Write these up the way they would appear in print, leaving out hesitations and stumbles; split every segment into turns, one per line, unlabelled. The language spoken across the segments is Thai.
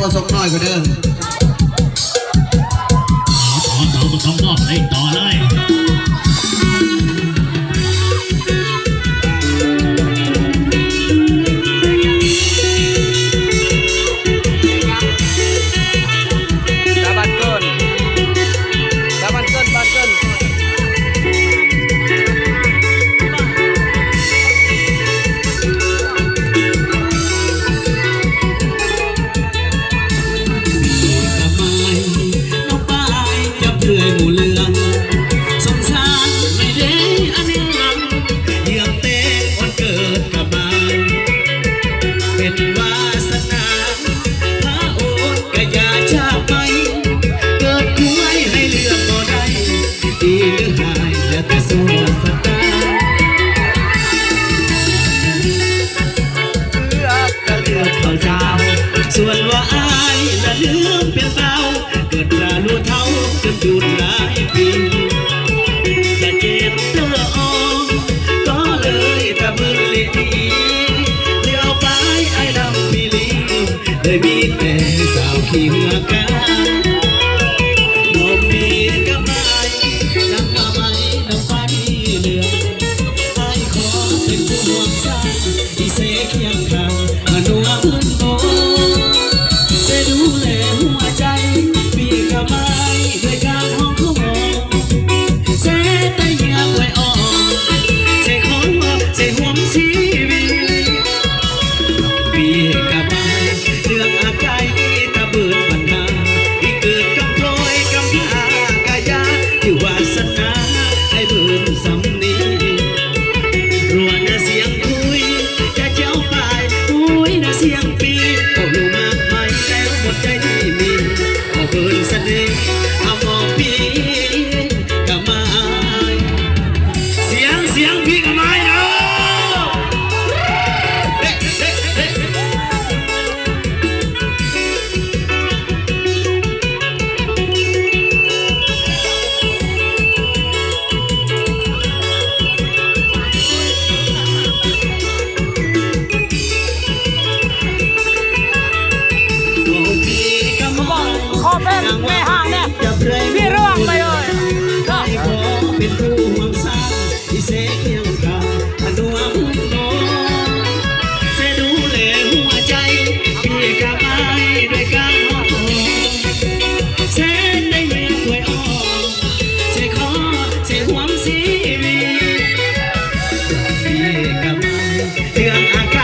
พอส่งน้อยกว่าเดิม
ต่อมาคำบอกเลยต่อเลย
ส่วนว่าอายละลืมเป็นเบาเกิดราลัวเท่าจนดูดหลายปีอย่าเจ็บเธอออกก็เลยตะมึงเลี้ยเลี้ยวไปไอ้ดำปีลีเลยมีแต่สาวขี้หัวกาบอกมีกับไม้นำมาไหมน้ำฟ้ามีเหลืองไอ้ขอเป็นผู้ห่วงสร้างอีเสกเคียงข้างมาหนัวพื้นโบดูแลหัวใจปีกระไม้ด้วยการห้องคู่มองเสตยาไว้ออกเสของเสห่วงชีวิตปีกระไม้เรื่องอาไกตะเบิดปัญหาที่เกิดกำพลอยกำพากายาที่วาสนาให้เบิ่มสำนีรวนเสียงคุยจะเจ้าไปคุยนะเสียงปีก็รู้มากมายหมดใจที่มีเอาเบิร์นเสน่ห์เอามองพี่กะไม้เสียงพี่กะไม้เนาะ
แม่ห่างเนี่ยพี่ร่วงไปเลย
เป็นผู้ห่วงสร้างที่เสกยังขาอนุอาบุญโลเสดูแลหัวใจพี่กะไม้ด้วยการห้องเสได้เมียถวยอ่อนเสขอเสห่วงชีวิตพี่กะไม้เรื่องอาไก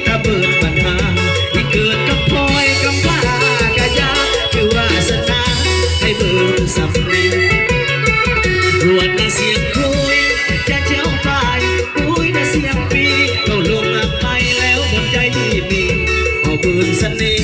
ตะเบิดปัญหาที่เกิดกับพลอยกำพากะยาคือวาสนาให้เบิ่มสำนีรวนในเสียงคุยจะเจ้าไปคุยในเสียงปีเขาลงมาไปแล้วบนใจที่มีเอาเบิ่มเสน่